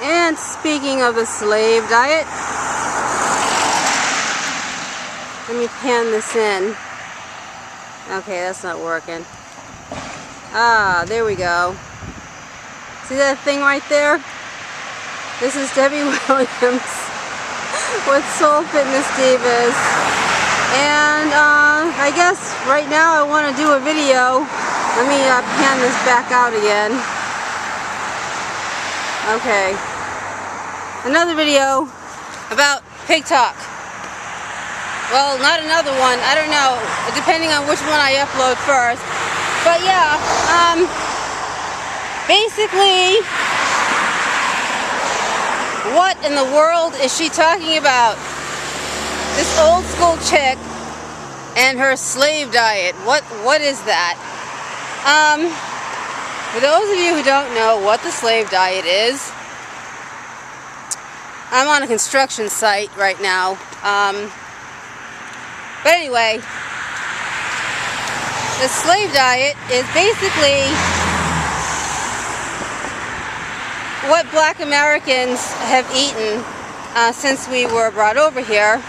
And speaking of the slave diet, let me pan this in. Okay, that's not working. Ah, there we go. See that thing right there? This is Debbie Williams with SoulFitnessDivas. And I guess right now I want to do a video. Let me pan this back out again. Okay. Another video about pig talk. Well, not another one. I don't know. Depending on which one I upload first. But yeah, basically, what in the world is she talking about? This old school chick and her slave diet. What is that? For those of you who don't know what the slave diet is, I'm on a construction site right now. But anyway, the slave diet is basically what Black Americans have eaten since we were brought over here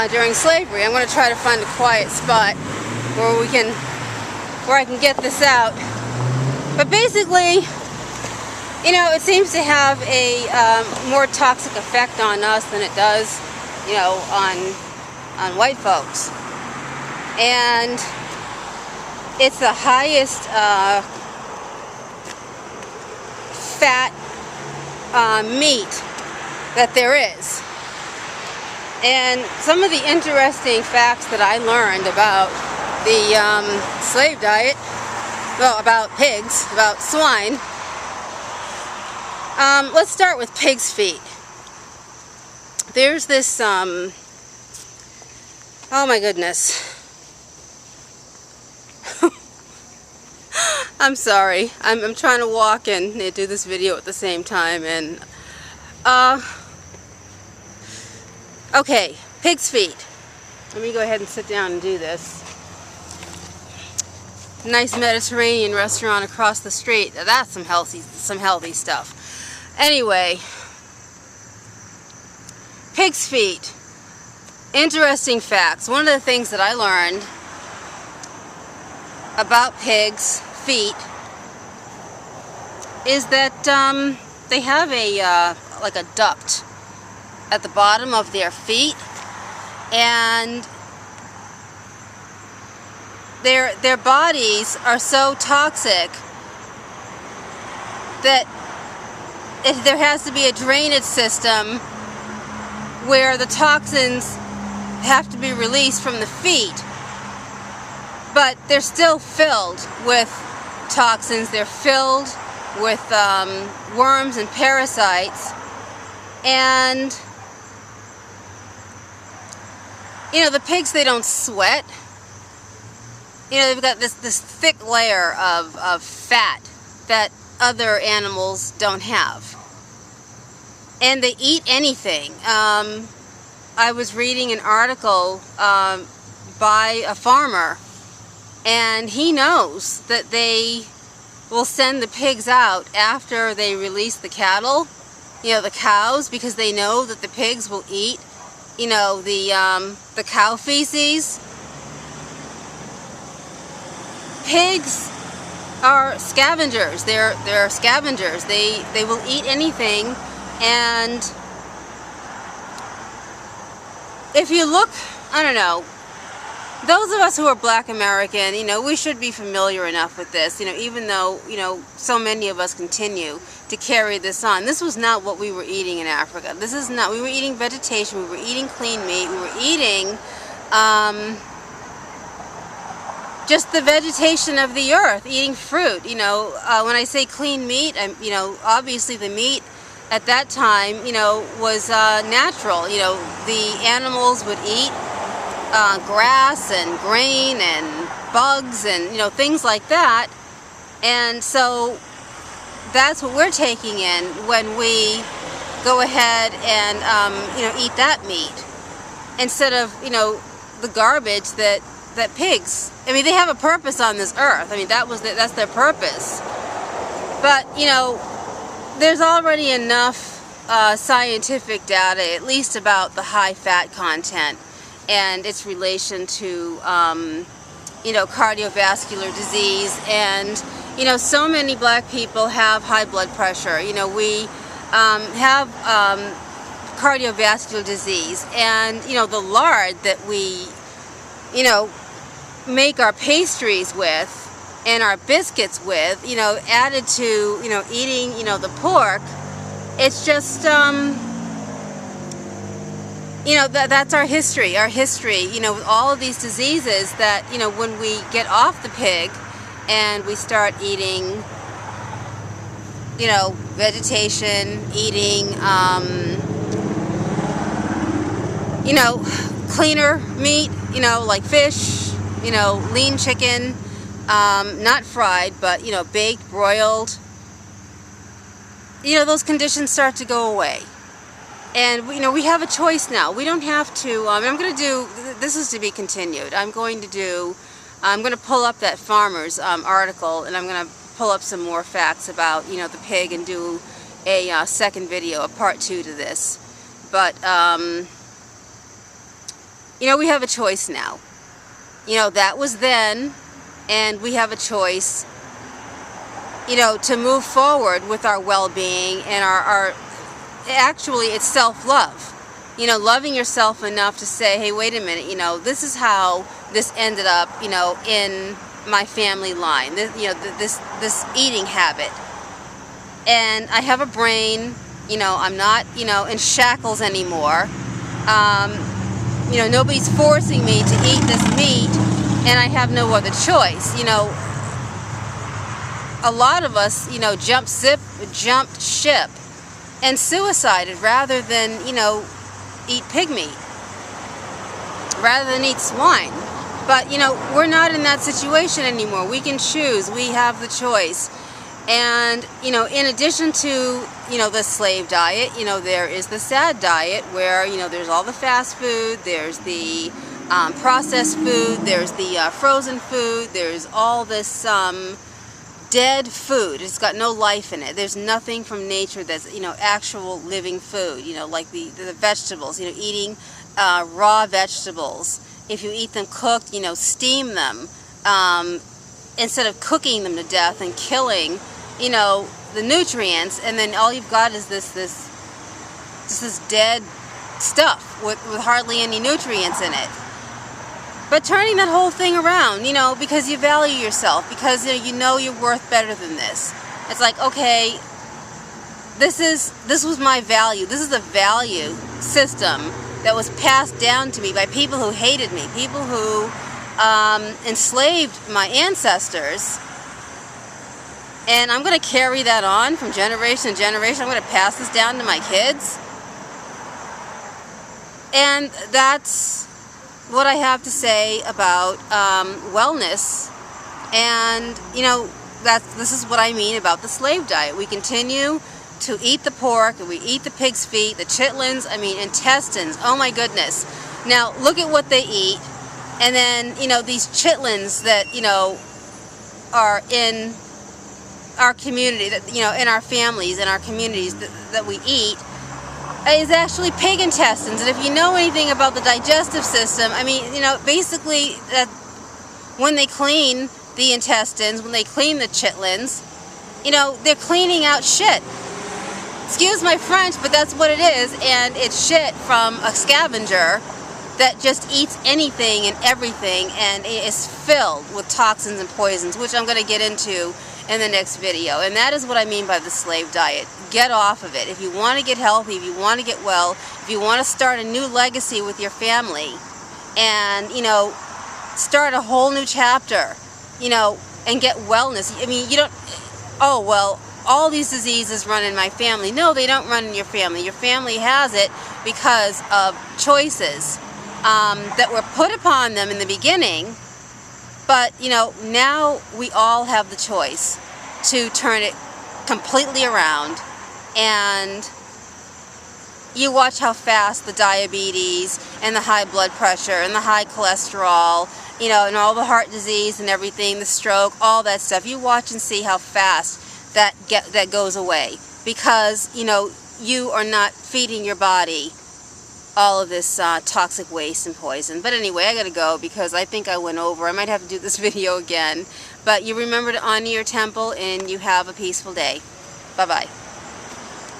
during slavery. I'm going to try to find a quiet spot where I can get this out. But basically, you know, it seems to have a more toxic effect on us than it does, you know, on white folks. And it's the highest fat meat that there is. And some of the interesting facts that I learned about the slave diet, well, about pigs, about swine. Let's start with pig's feet. There's this, oh my goodness. I'm sorry. I'm trying to walk and do this video at the same time, and okay, pig's feet. Let me go ahead and sit down and do this. Nice Mediterranean restaurant across the street. That's some healthy stuff. Anyway, pig's feet. Interesting facts. One of the things that I learned about pigs' feet is that they have a like a duct at the bottom of their feet, and their bodies are so toxic that there has to be a drainage system where the toxins have to be released from the feet, but they're still filled with toxins. They're filled with worms and parasites, and you know, the pigs, they don't sweat. You know, they've got this thick layer of fat that other animals don't have. And they eat anything. I was reading an article by a farmer, and he knows that they will send the pigs out after they release the cattle, you know, the cows, because they know that the pigs will eat, you know, the cow feces. Pigs are scavengers. They're scavengers. They will eat anything. And if you look, I don't know, those of us who are Black American, you know, we should be familiar enough with this, you know, even though, you know, so many of us continue to carry this on. This was not what we were eating in Africa. This is not, we were eating vegetation, we were eating clean meat, we were eating just the vegetation of the earth, eating fruit. You know, when I say clean meat, you know, obviously the meat at that time, you know, was natural. You know, the animals would eat grass and grain and bugs and, you know, things like that. And so that's what we're taking in when we go ahead and, you know, eat that meat instead of, you know, the garbage that pigs, I mean, they have a purpose on this earth. I mean, that's their purpose. But, you know, there's already enough scientific data, at least about the high fat content and its relation to, you know, cardiovascular disease. And, you know, so many black people have high blood pressure. You know, we have cardiovascular disease, and, you know, the lard that we, you know, make our pastries with and our biscuits with, you know, added to, you know, eating, you know, the pork, it's just, you know, that's our history, you know, with all of these diseases that, you know, when we get off the pig and we start eating, you know, vegetation, eating, you know, cleaner meat, you know, like fish, you know, lean chicken, not fried, but, you know, baked, broiled, you know, those conditions start to go away. And, you know, we have a choice now. We don't have to, I'm going to do, this is to be continued. I'm going to pull up that farmer's article, and I'm going to pull up some more facts about, you know, the pig, and do a second video, a part 2 to this. But, you know, we have a choice now. You know, that was then, and we have a choice, you know, to move forward with our well-being and our actually, it's self-love. You know, loving yourself enough to say, hey, wait a minute, you know, this is how this ended up, you know, in my family line, this, you know, this eating habit. And I have a brain, you know, I'm not, you know, in shackles anymore. You know, nobody's forcing me to eat this meat, and I have no other choice. You know, a lot of us, you know, jumped ship and suicided rather than, you know, eat pig meat, rather than eat swine. But, you know, we're not in that situation anymore. We can choose. We have the choice. And, you know, in addition to, you know, the slave diet, you know, there is the sad diet where, you know, there's all the fast food, there's the processed food, there's the frozen food, there's all this dead food. It's got no life in it. There's nothing from nature that's, you know, actual living food, you know, like the vegetables, you know, eating raw vegetables. If you eat them cooked, you know, steam them instead of cooking them to death and killing, you know, the nutrients, and then all you've got is this dead stuff with hardly any nutrients in it. But turning that whole thing around, you know, because you value yourself, because, you know you're worth better than this. It's like, okay, this was my value. This is a value system that was passed down to me by people who hated me, people who enslaved my ancestors. And I'm going to carry that on from generation to generation. I'm going to pass this down to my kids. And that's what I have to say about wellness. And, you know, this is what I mean about the slave diet. We continue to eat the pork, and we eat the pig's feet, the chitlins, I mean, intestines. Oh my goodness. Now, look at what they eat. And then, you know, these chitlins that, you know, are in our community, that, you know, in our families, in our communities that we eat, is actually pig intestines. And if you know anything about the digestive system, I mean, you know, basically, when they clean the intestines, when they clean the chitlins, you know, they're cleaning out shit. Excuse my French, but that's what it is. And it's shit from a scavenger that just eats anything and everything, and it is filled with toxins and poisons, which I'm going to get into in the next video. And that is what I mean by the slave diet. Get off of it. If you want to get healthy, if you want to get well, if you want to start a new legacy with your family, and, you know, start a whole new chapter, you know, and get wellness. I mean, you don't, oh, well, all these diseases run in my family. No, they don't run in your family. Your family has it because of choices that were put upon them in the beginning. But, you know, now we all have the choice to turn it completely around. And you watch how fast the diabetes and the high blood pressure and the high cholesterol, you know, and all the heart disease and everything, the stroke, all that stuff. You watch and see how fast that goes away. because, you know, you are not feeding your body all of this toxic waste and poison. But anyway, I gotta go because I think I went over. I might have to do this video again. But you remember to honor your temple, and you have a peaceful day. Bye-bye.